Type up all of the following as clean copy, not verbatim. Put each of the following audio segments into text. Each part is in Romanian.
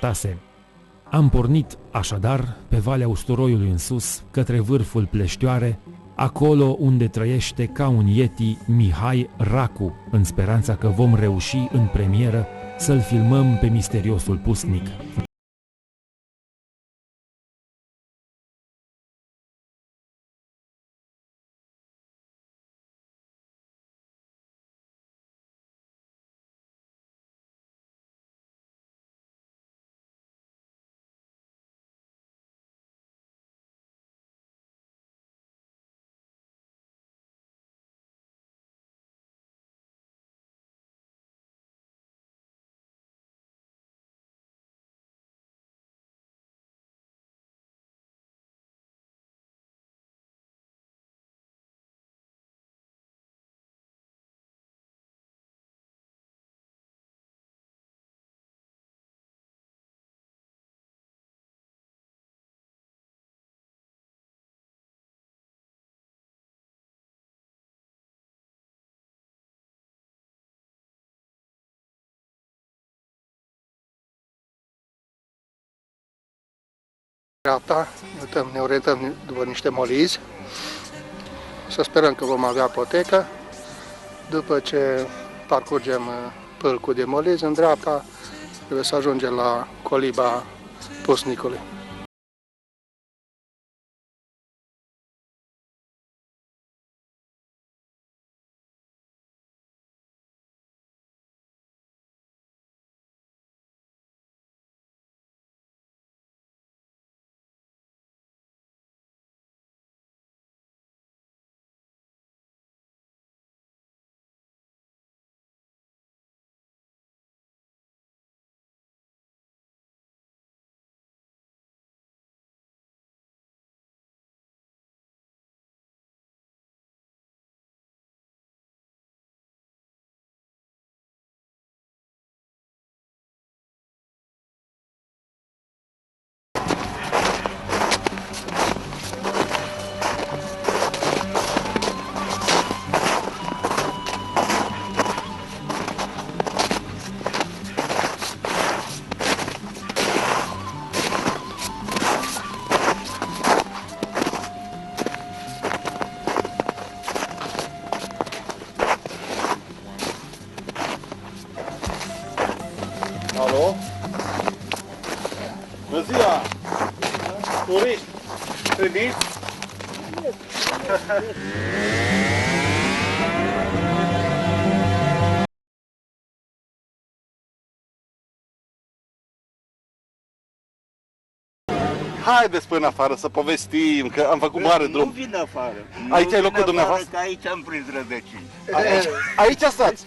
arătase. Am pornit, așadar, pe Valea Usturoiului în sus, către vârful Pleștioare, acolo unde trăiește ca un yeti Mihai Racu, în speranța că vom reuși în premieră să-l filmăm pe misteriosul pusnic. Dreapta, ne orientăm după niște molizi. Să sperăm că vom avea potecă. După ce parcurgem pâlcul de molizi, în dreapta trebuie să ajungem la coliba pusnicului. Alo? Bună ziua! Turiști! Veniți? Haideți până afară să povestim, că am făcut mare drum. Nu vin afară. Aici e locul dumneavoastră? Că aici am prins rădăcini. Aici stați!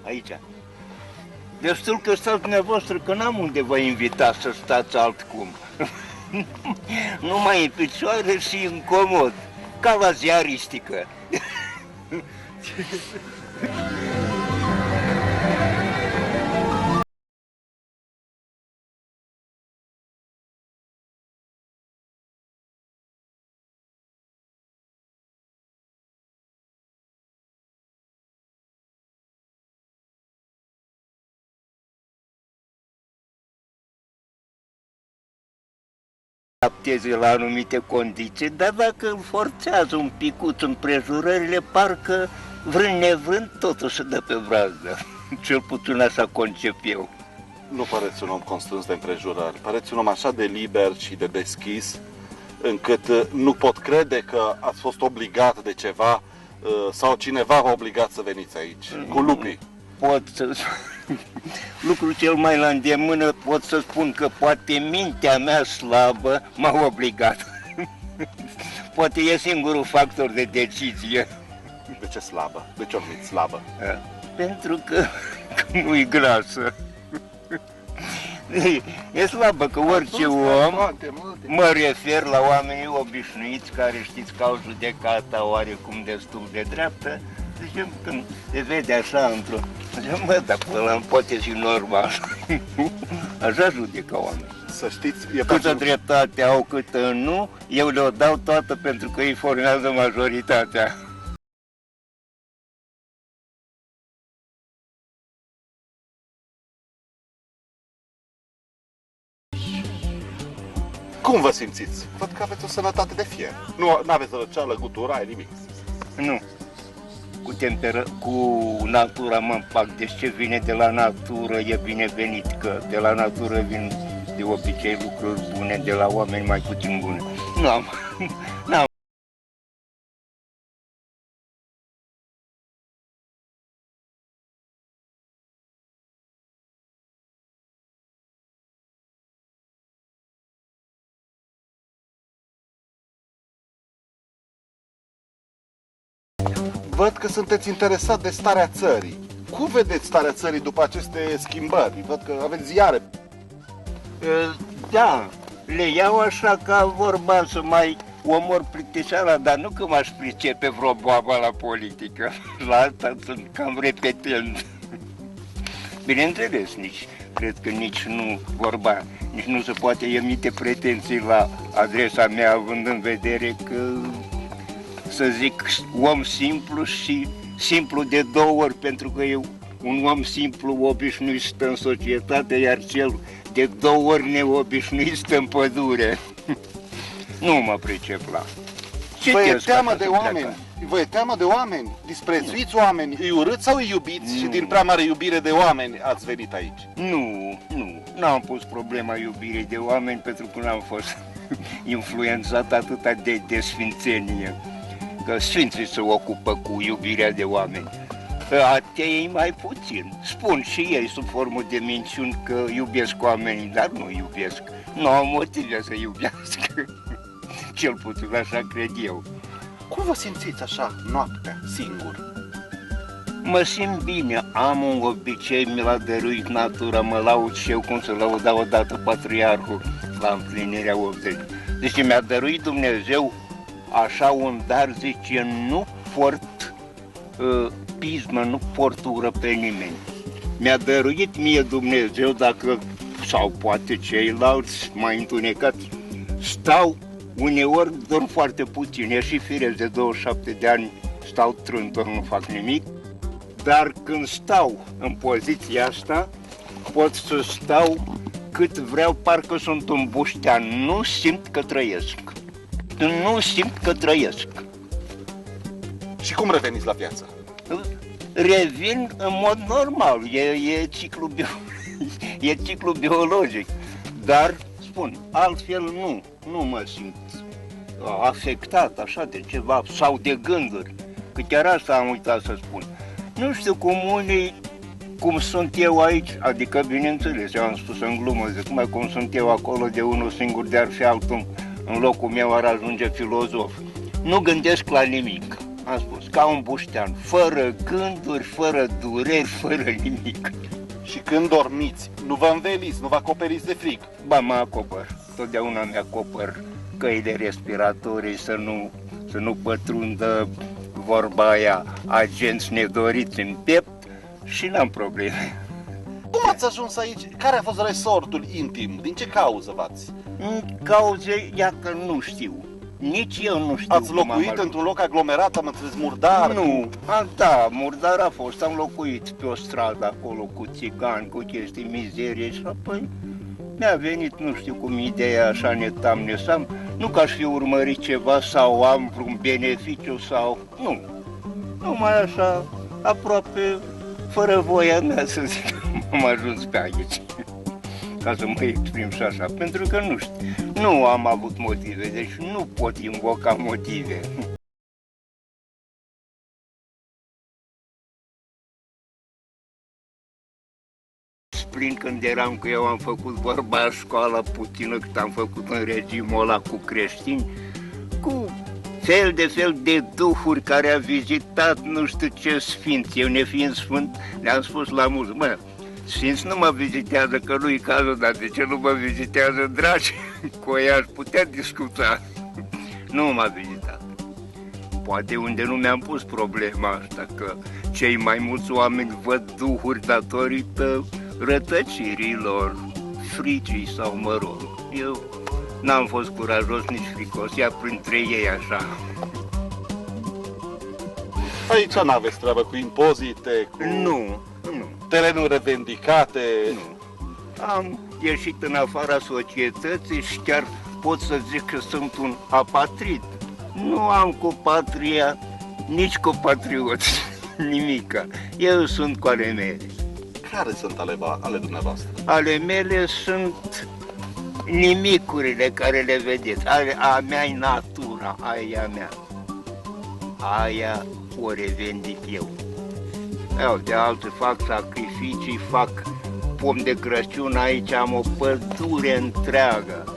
Aici. Destul că stați dumneavoastră, că n-am unde vă invita să stați altcum. Numai în picioare și incomod, ca la ziaristică. Adapteze la anumite condiții, dar dacă îl forțează un picuț împrejurările, parcă vrând nevrând totul se dă pe brazdă. Cel puțin așa concep eu. Nu păreți un om constrâns de împrejurări, păreți un om așa de liber și de deschis, încât nu pot crede că ați fost obligat de ceva sau cineva v-a obligat să veniți aici, cu lupii. Pot să... Lucrul cel mai la îndemână pot să spun că poate mintea mea slabă m-a obligat. Poate e singurul factor de decizie. De ce slabă? De ce o numiți slabă? Pentru că nu-i grasă. E slabă că orice om, mă refer la oamenii obișnuiți care știți că au judecata oarecum destul de dreaptă, zicem, când se vede așa într-o... Zicem, mă, dar până la poate și normal. Așa judecă oamenii. Să știți, Câtă dreptate au, câtă nu, eu le-o dau toată pentru că îi formează majoritatea. Cum vă simțiți? Văd că aveți o sănătate de fier. Nu aveți răceală, gutura, nimic. Nu. Cu natura mă împac, deci ce vine de la natură e binevenit, că de la natură vin de obicei lucruri bune, de la oameni mai puțin bune. N-am. Văd că sunteți interesat de starea țării. Cum vedeți starea țării după aceste schimbări? Văd că aveți ziare. Da, le iau așa ca vorba să mai omor plictiseala, dar nu că m-aș pricepe vreo boabă la politică. La asta sunt cam repetent. Bineînțeles, cred că nici nu se poate emite pretenții la adresa mea, având în vedere că, să zic, om simplu și simplu de două ori, pentru că eu, un om simplu obișnuit stă în societate, iar cel de două ori neobișnuit stă în pădure. Nu mă pricep la. Vă e teamă de oameni? Vă e teamă de oameni? Disprețuiți oameni? Îi urâți sau îi iubiți? Și din prea mare iubire de oameni ați venit aici? N-am pus problema iubirii de oameni, pentru că n-am fost influențat atâta de sfințenie. Că sfinții se ocupă cu iubirea de oameni. Ateii mai puțin. Spun și ei sub formă de minciuni că iubesc oamenii, dar nu iubesc. Nu au motive să iubească. Cel puțin așa cred eu. Cum vă simțiți așa noaptea, singur? Mă simt bine, am un obicei, mi l-a dăruit natura, mă laud și eu cum să lăuda odată patriarhul la împlinirea 80. Deci mi-a dăruit Dumnezeu așa un dar, zice, nu port pismă, nu port ură pe nimeni. Mi-a dăruit mie Dumnezeu, dacă, sau poate ceilalți mai întunecați, stau, uneori dorm foarte puțin, e și firesc de 27 de ani, stau trântor, nu fac nimic, dar când stau în poziția asta, pot să stau cât vreau, parcă sunt un buștean, nu simt că trăiesc. Nu simt că trăiesc. Și cum reveniți la viață? Revin în mod normal, e ciclu biologic, dar, spun, altfel nu mă simt afectat așa de ceva sau de gânduri, că chiar asta am uitat să spun. Nu știu cum sunt eu aici, adică bineînțeles, eu am spus în glumă, zic, mai cum sunt eu acolo de unul singur, de ar fi altul, în locul meu ar ajunge filozof. Nu gândesc la nimic, am spus, ca un buștean, fără gânduri, fără dureri, fără nimic. Și când dormiți, nu vă înveliți, nu vă acoperiți de frig? Ba, mă acopăr, totdeauna mi-acopăr căile respiratorii să nu pătrundă, vorba aia, agenți nedoriți în piept, și n-am probleme. Cum ați ajuns aici? Care a fost resortul intim? Din ce cauză v-ați? Cauze, ia că nu știu. Nici eu nu știu. Ați locuit într-un loc aglomerat, am înțeles, murdar? Nu, da, murdar a fost. Am locuit pe o stradă acolo cu țigani, cu chestii, mizerie și apoi mi-a venit, nu știu cum, ideea așa netam, nu că aș fi urmărit ceva sau am vreun beneficiu sau... Nu, numai așa, aproape fără voia mea, să zic, am ajuns pe aici, ca să mă exprim și așa, pentru că nu știu, nu am avut motive, deci nu pot invoca motive. Plin când eram, că eu am făcut vorba școală puțină, cât am făcut în regimul ăla cu creștini, cu fel de duhuri care a vizitat nu știu ce sfinți. Eu, nefiind sfânt, le-am spus la mulți, mă, sfinți nu mă vizitează, că nu-i cazul, dar de ce nu mă vizitează, dragi? Cu ei aș putea discuta. Nu m-a vizitat. Poate unde nu mi-am pus problema asta, că cei mai mulți oameni văd duhuri datorită rătăcirilor, fricii sau mă rog. Eu n-am fost curajos, nici fricos, ia printre ei așa. Aici n-aveți treabă cu impozite, cu Nu. terenuri revendicate? Nu. Am ieșit în afara societății și chiar pot să zic că sunt un apatrid. Nu am cu patria, nici cu patrioți, nimica. Eu sunt cu ale mele. Care sunt ale dumneavoastră? Ale mele sunt nimicurile care le vedeți. A mea-i natura, aia e a mea. Aia o revendic eu. De alții fac sacrificii, fac pom de Crăciun, aici am o pădure întreagă.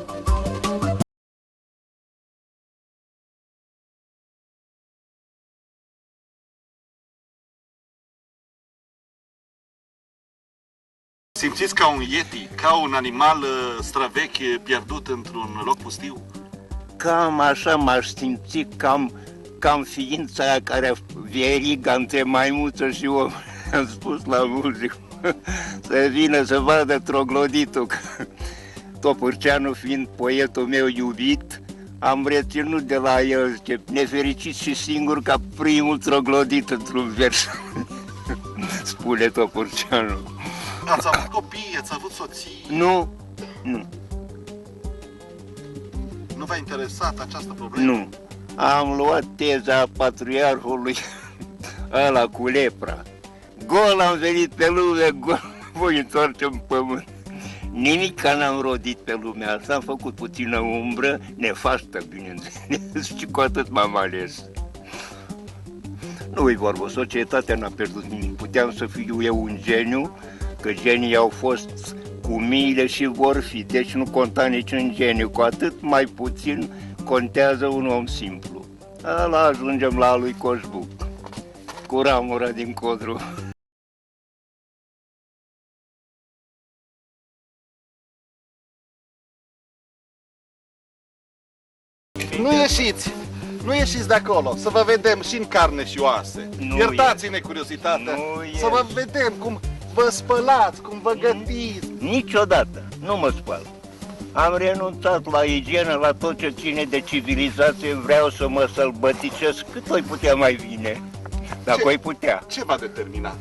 Simțiți ca un yeti, ca un animal străvechi pierdut într-un loc pustiu? Cam așa m-aș simți, cam ființa aia care veriga între maimuță și om. Am spus la muzic să vină să vadă trogloditul. Topârceanu fiind poetul meu iubit, am reținut de la el, zice, nefericit și singur ca primul troglodit într-un vers. Spune Topârceanu. Ați avut copii, ați avut soții? Nu. Nu v-a interesat această problemă? Nu. Am luat teza patriarhului ăla cu lepra. Gol am venit pe lume, gol voi întoarce în pământ. Nimic n-am rodit pe lumea asta, am făcut puțină umbră, nefastă, bineînțeles, și cu atât m-am ales. Nu-i vorbă, societatea n-a pierdut nimic. Puteam să fiu eu un geniu, că genii au fost cu miile și vor fi, deci nu conta niciun geniu, cu atât mai puțin contează un om simplu. Ăla ajungem la lui Coșbuc, cu ramura din Codru. Nu ieșiți de acolo, să vă vedem și în carne și oase. Iertați-ne curiozitatea, să vă vedem cum vă spălați, cum vă gătiți. Niciodată, nu mă spăl. Am renunțat la igienă, la tot ce ține de civilizație, vreau să mă sălbăticesc cât voi putea mai bine. Dacă voi putea. Ce v-a determinat?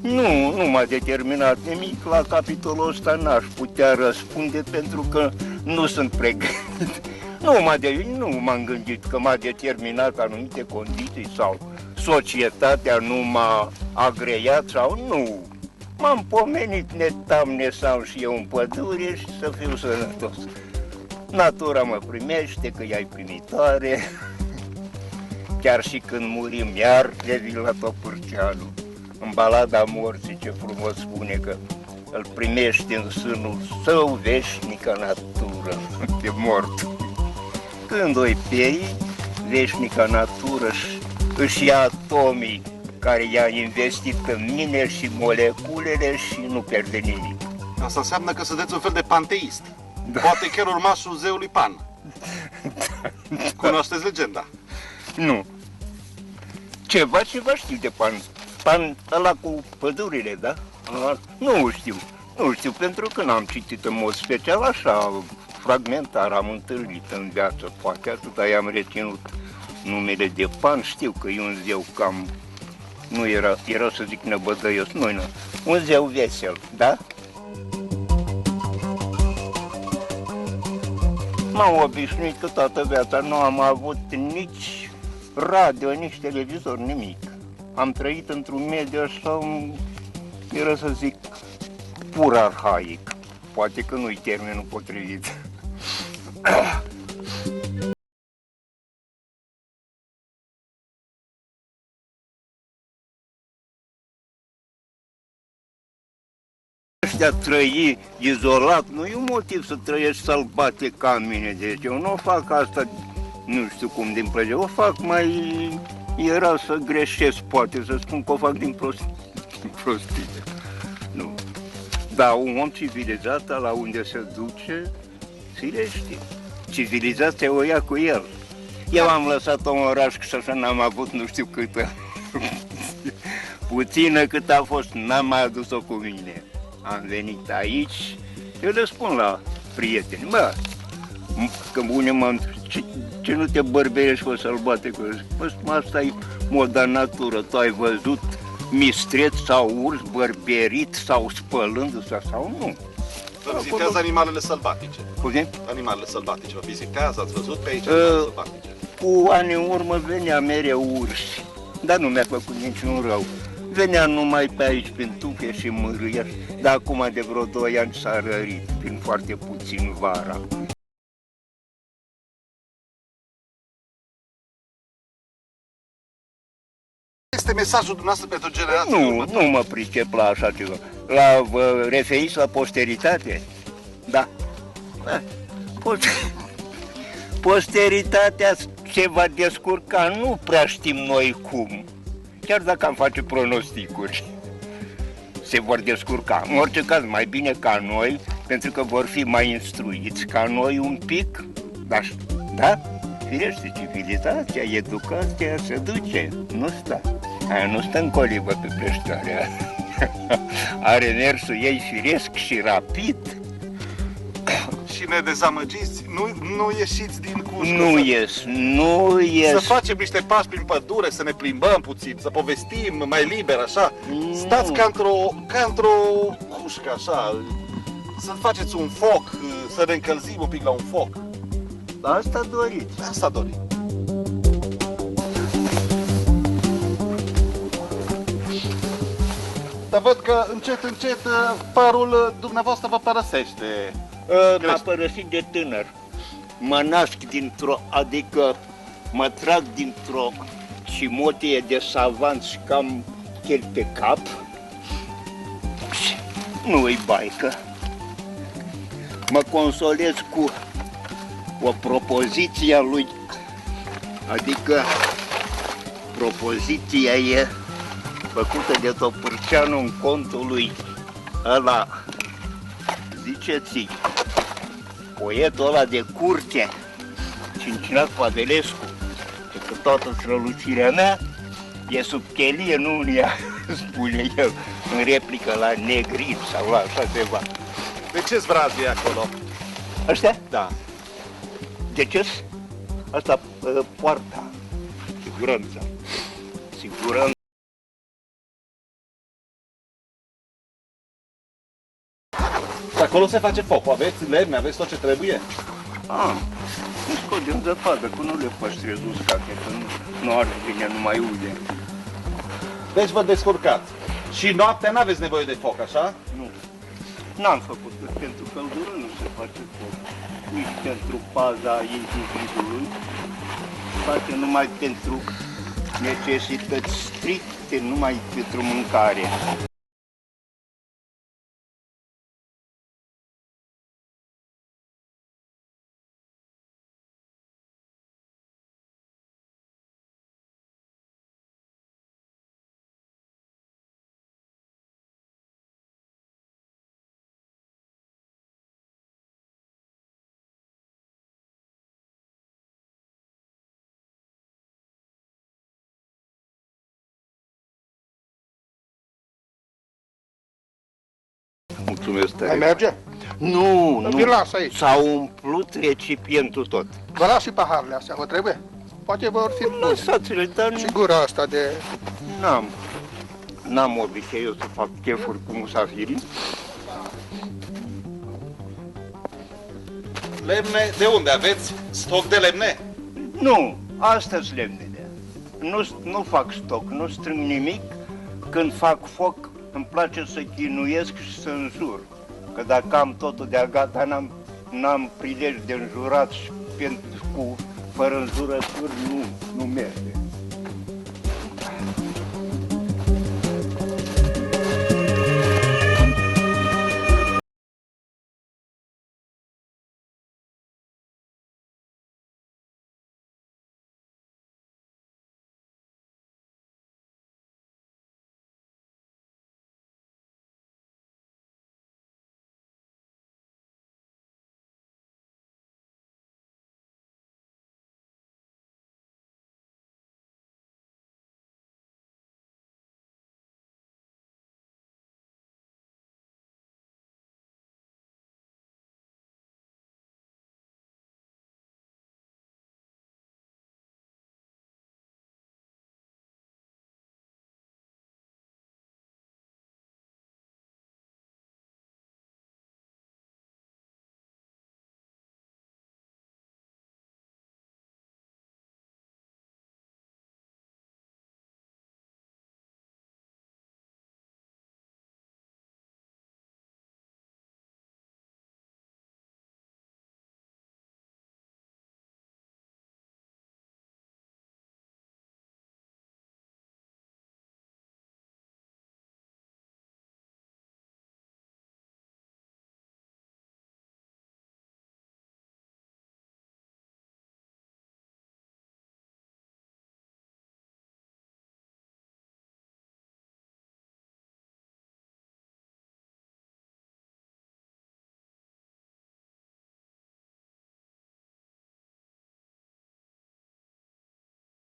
Nu m-a determinat nimic, la capitolul ăsta n-aș putea răspunde pentru că nu sunt pregătit. Nu m-am gândit că m-a determinat anumite condiții sau societatea nu m-a agreiat sau nu. M-am pomenit nesam și eu în pădure și să fiu sănătos. Natura mă primește, că ea-i primitoare. Chiar și când murim, iar revin la Topârceanu. În balada morții, ce frumos spune că îl primește în sânul său veșnica natură de mort. Când o-i pieri, veșnica natură își ia atomii care i-a investit în mine și moleculele și nu pierde nimic. Asta înseamnă că sunteți un fel de panteist. Da. Poate chiar urmașul zeului Pan. Da. Cunoașteți legenda? Nu. Ceva știu de Pan. Pan ăla cu pădurile, da? Nu știu, pentru că n-am citit în mod special, așa, fragmentar, am întâlnit în viață, poate atâta i-am reținut numele de Pan, știu că e un zeu cam, nu era să zic năbădăios, un zeu vesel, da? M-am obișnuit că toată viața nu am avut nici radio, nici televizor, nimic. Am trăit într-un mediu așa, era să zic, pur arhaic. Poate că nu-i termenul potrivit. Ăștia trăi izolat nu e un motiv să trăiești sălbatic ca mine, deci eu nu fac asta, nu știu cum, din plăcere, o fac mai, era să greșesc, poate să spun că o fac din prostie. Nu. Dar un om civilizat, la unde se duce, firește. Civilizația o ia cu el. Eu am lăsat-o în oraș și așa n-am avut nu știu câtă. Puțină cât a fost, n-am mai adus-o cu mine. Am venit aici, eu le spun la prieteni, că unii mă întreb, ce nu te bărberești cu sălbatic? Asta e moda natură, tu ai văzut mistreți sau urs bărberit sau spălându-se sau nu. Vă vizitează animalele sălbatice. Scuze? Animalele sălbatice. Vă vizitează, ați văzut pe aici animalele sălbatice? Cu ani în urmă venea mereu urși, dar nu mi-a făcut niciun rău. Venea numai pe aici prin tufe și mârâieri, dar acum de vreo 2 ani s-a rărit, prin foarte puțin vara. Este mesajul dumneavoastră pentru generația Nu mă pricep la așa ceva. La, vă referiți la posteritate? Da. Posteritatea se va descurca, nu prea știm noi cum. Chiar dacă am face pronosticuri, se vor descurca. În orice caz, mai bine ca noi, pentru că vor fi mai instruiți ca noi un pic. Da? Firește, civilizația, educația se duce, nu stă. Aia nu stă în colibă pe pleștoarea. Are mersul ei firesc și rapid. Și ne dezamăgiți, nu ieșiți din cușcă. Nu ies. Să facem niște pași prin pădure, să ne plimbăm puțin, să povestim mai liber, așa. Stați ca într-o cușcă, așa. Să faceți un foc, să ne încălzim un pic la un foc. Asta doriți. Asta dorim. Dar văd că încet părul dumneavoastră vă părăsește. M-a părăsit de tânăr. Mă nasc adică mă trag dintr-o cimotie de savanți cam chel pe cap. Nu-i baică. Mă consolez cu o propoziție a lui, adică propoziția e făcută de Topârceanu în contul lui ăla, ziceți, poetul ăla de curte, Cincinac Pavelescu, că toată strălucirea mea e sub chelie, nu în ea, spune el, în replică la Negrin sau la așa ceva. De ce-s vrazii acolo? Ăștia? Da. De ce? Asta poarta, siguranța. Și acolo se face foc, aveți lemne, aveți tot ce trebuie? Nu scot din zăpadă, că nu le păstrez uscate, că nu ar bine, nu mai ude. Deci vă descurcați. Și noaptea n-aveți nevoie de foc, așa? Nu. N-am făcut, că pentru căldură nu se face foc. Nici pentru paza individului. Face numai pentru necesități stricte, numai pentru mâncare. Mulțumesc tare. Mai merge? Nu. Vi las aici. S-a umplut recipientul tot. Vă las și paharele astea, vă trebuie? Poate vor fi bune. Lăsați-le, dar Și gura asta de... N-am obiceiul să fac chefuri cu musafirii. Lemne, de unde aveți stoc de lemne? Nu, astea-s lemnele. Nu fac stoc, nu strâng nimic. Când fac foc, îmi place să chinuiesc și să înjur. Că dacă am totul de-a gata, n-am prilej de înjurat și fără înjurături nu merge.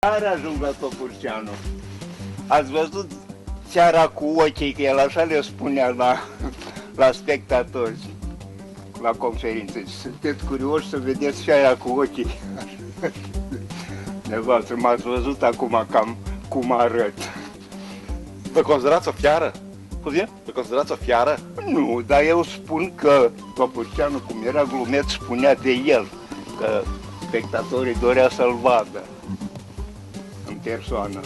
Are ajung la Topârceanu. Ați văzut țeara cu ochii, că el așa le spunea la spectatori, la conferințe. Sunteți curioși să vedeți fiara cu ochii. Nevastă, m-ați văzut acum cam cum arăt. Vă considerați o fiară? Scuze? Vă considerați o fiară? Nu, dar eu spun că Topârceanu, cum era glumeț, spunea de el că spectatorii dorea să-l vadă în persoană.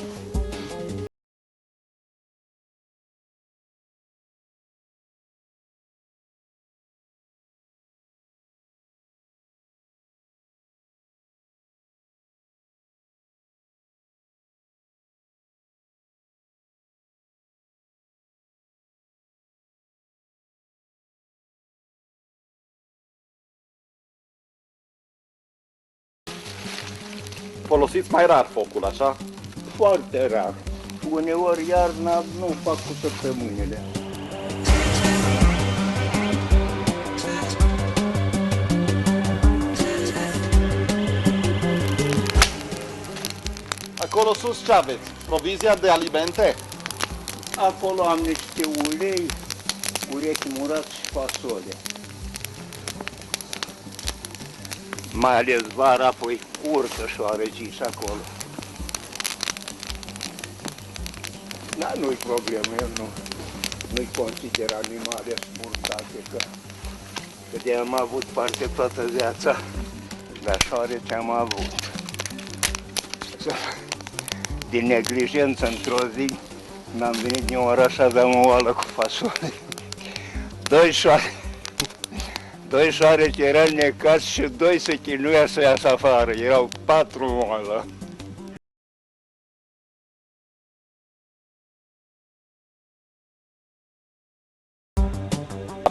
Folosiți mai rar focul, așa? Foarte rar. Uneori iarna nu fac cu săptămânile. Acolo sus ce aveți? Provizia de alimente? Acolo am niște ulei, urechi murați și fasole. Mai ales vara, apoi urcă șoarecii și acolo. Dar nu-i problemă, eu nu-i consider animale smurtate, că de am avut parte toată viața, dar șoareci am avut. Din neglijență, într-o zi, n-am venit din oraș, aveam o oală cu fasole. Doi șoareci erau necați și 2 se chinuia să iasă afară. Erau 4 oală.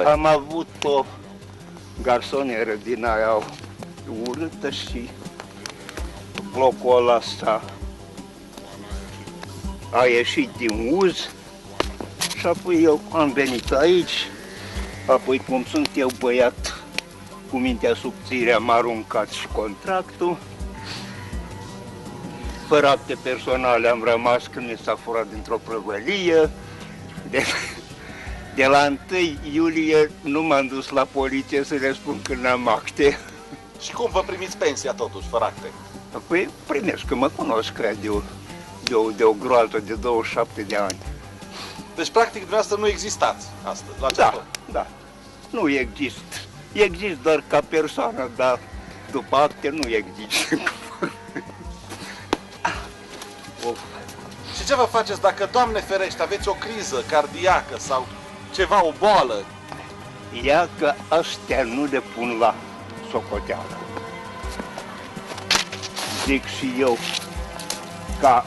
Am avut o garsonieră din aia urâtă și blocul ăsta a ieșit din uz și apoi eu am venit aici. Apoi, cum sunt eu băiat cu mintea subțire, am aruncat și contractul. Fără acte personale am rămas când mi s-a furat dintr-o prăvălie. De la 1 iulie nu m-am dus la poliție să le spun că n-am acte. Și cum vă primiți pensia totuși, fără acte? Păi primesc, că mă cunosc de o groază de 27 de ani. Deci, practic, dumneavoastră nu existați astăzi, la Da, da. Nu exist. Exist doar ca persoană, dar după acte nu exist. Și ce vă faceți dacă, Doamne ferește, aveți o criză cardiacă sau ceva, o boală? Ia că astea nu le pun la socoteală. Zic și eu, ca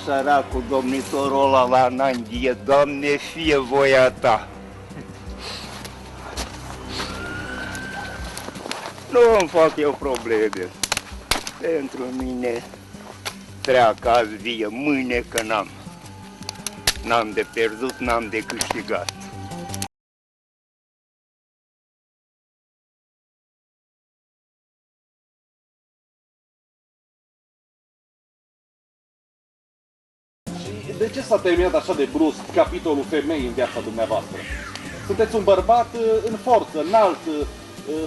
săracul domnitorul ăla la Nanghie, Doamne, fie voia Ta. Nu îmi fac eu probleme. Pentru mine treacă azi vie, mâine că n-am. N-am de pierdut, n-am de câștigat. Și de ce s-a terminat așa de brusc capitolul femei în viața dumneavoastră? Sunteți un bărbat în forță, înalt,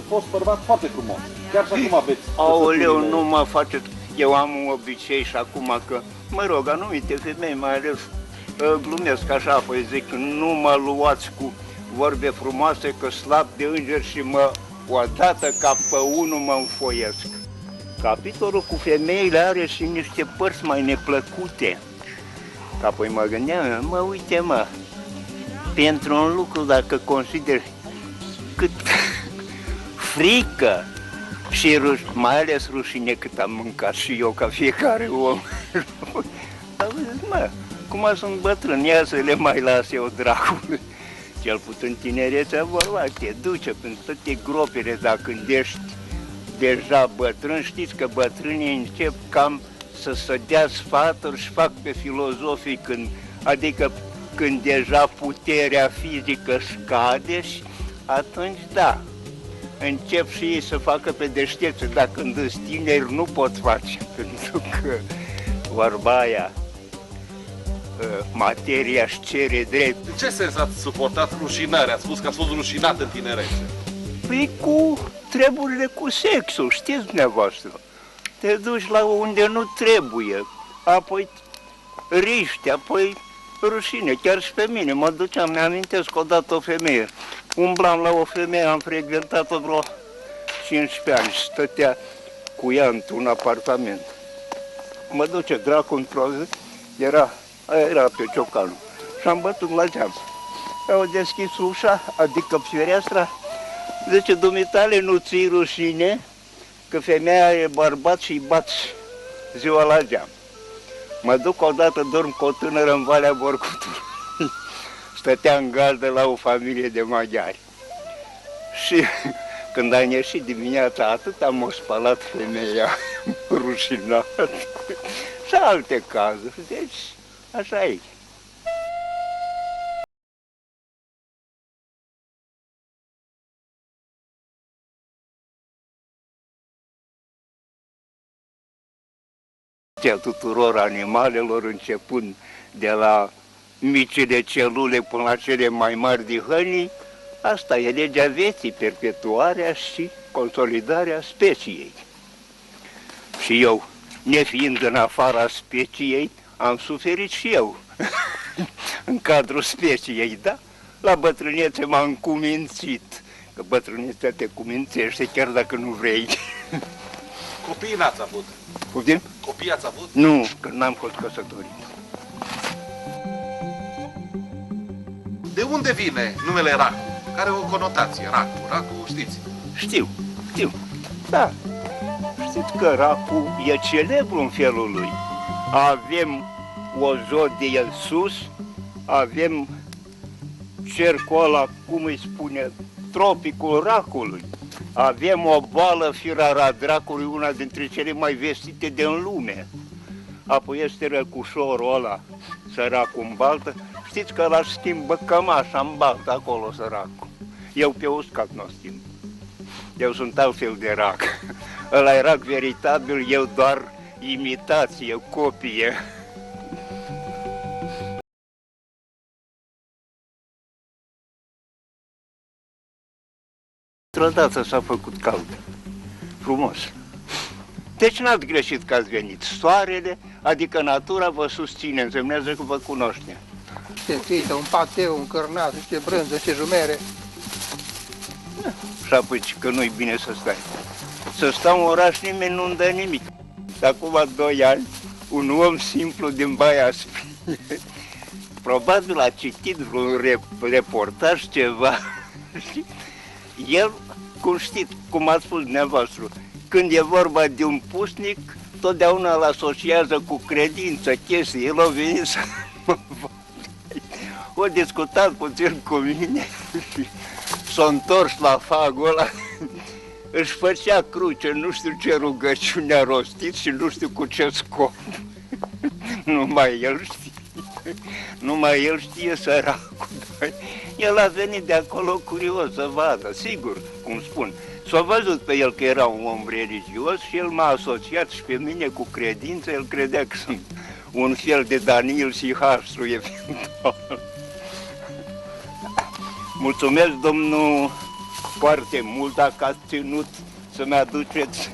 fost bărbat foarte frumos. Chiar și acum aveți... Aoleu, nu mă faceți. Eu am un obicei și acum că, mă rog, anumite femei, mai ales glumesc așa, păi zic, nu mă luați cu vorbe frumoase, că slab de îngeri și odată ca pe unul mă înfoiesc. Capitolul cu femeile are și niște părți mai neplăcute. Că apoi mă gândeam, uite pentru un lucru, dacă consideri cât frică și mai ales rușine cât am mâncat și eu, ca fiecare om. Dar zic, cum sunt bătrân, ia să le mai las eu, dracul. Cel puțin tinerețea vorba, te duce prin toate gropile, dar când ești deja bătrân, știți că bătrânii încep cam să dea sfaturi și fac pe filozofii, adică când deja puterea fizică scade și atunci da, încep și ei să facă pe deștepți, dar când îți tineri nu pot face, pentru că vorba aia, materia își cere drept. În ce sens ați suportat rușinarea? Ați spus că ați fost rușinat în tinerețe. Păi cu treburile cu sexul, știți dumneavoastră. Te duci la unde nu trebuie, apoi riști, apoi rușine, chiar și pe mine. Mă duceam, mi-amintesc odată o femeie. Umblam la o femeie, am frecventat-o vreo 15 ani și stătea cu ea într-un apartament. Mă duce dracu într-o zi, era pe Ciocanu și am bătut la geam. Au deschis ușa, adică fereastra, zice, dumitale, nu ți-i rușine că femeia e bărbat și-i bați ziua la geam. Mă duc odată, dorm cu o tânără în Valea Borcutului. Stătea în gardă la o familie de maghiari. Și când am ieșit dimineața, atât am spălat femeia, rușinat. Și alte cazuri. Deci, așa e. Tuturor animalelor, începând de la micile celule până la cele mai mari dihănii, asta e legea vieții, perpetuarea și consolidarea speciei. Și eu, nefiind în afara speciei, am suferit și eu în cadrul speciei, da? La bătrânețe m-am cumințit, că bătrânețea te cumințește chiar dacă nu vrei. Copiii n-ați avut? Poftim? Copii ați avut? Nu, că n-am fost căsătorit. De unde vine numele Racu? Care o conotație, Racu. Racu știți? Știu. Da. Știți că Racu e celebru în felul lui. Avem o zodie sus, avem cercul ăla, cum îi spune, tropicul Racului. Avem o boală, firara dracului, una dintre cele mai vestite din lume. Apoi este răcușorul ăla, săracul în baltă. Știți că ăla schimbă cămașa în baltă, acolo săracul. Eu pe uscat nu o schimb. Eu sunt altfel de rac. Ăla e rac veritabil, eu doar imitație, copie. Într-o dată s-a făcut cald, frumos. Deci n-ați greșit că ați venit. Soarele, adică natura, vă susține, însemnează că vă cunoaște. Ce frită, un pateu, un cărnat, ce brânză, ce jumere. Și apoi că nu-i bine să stai. Să stau în oraș, nimeni nu-mi dă nimic. Acum 2 ani, un om simplu din Baia Sprie, probabil a citit vreun reportaj, ceva. El, cum știți, cum ați spus dumneavoastră, când e vorba de un pusnic, totdeauna îl asociază cu credință, chestii. El a venit să mă vadă. O discutat puțin cu mine și s-a întors la fagul ăla. Își făcea cruce, nu știu ce rugăciune a rostit și nu știu cu ce scop. Numai el știe. Numai el știe, săracul. El a venit de acolo curios să vadă, sigur, cum spun. S-a văzut pe el că era un om religios și el m-a asociat și pe mine cu credință. El credea că sunt un fel de Daniel și Harsu, eventual. Mulțumesc, domnul, foarte mult dacă ați ținut să-mi aduceți.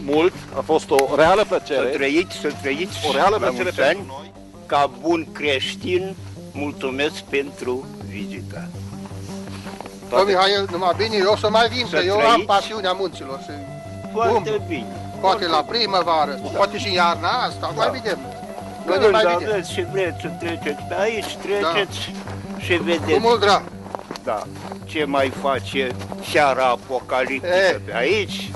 Mult, a fost o reală plăcere. Să trăiți O reală la plăcere mulți ani. pentru noi. Ca bun creștin, mulțumesc pentru vizită. Bă, Mihail, numai bine, eu o să mai vin, Să că eu am trăiți. pasiunea munților. Și Foarte bine. poate la primăvară, poate și în iarna asta, mai vedem. Noi ne Când mai vedem. aveți și vreți să treceți pe aici, treceți și vedeți. Cu mult drag. Da. Ce mai face seara apocaliptică E. pe aici,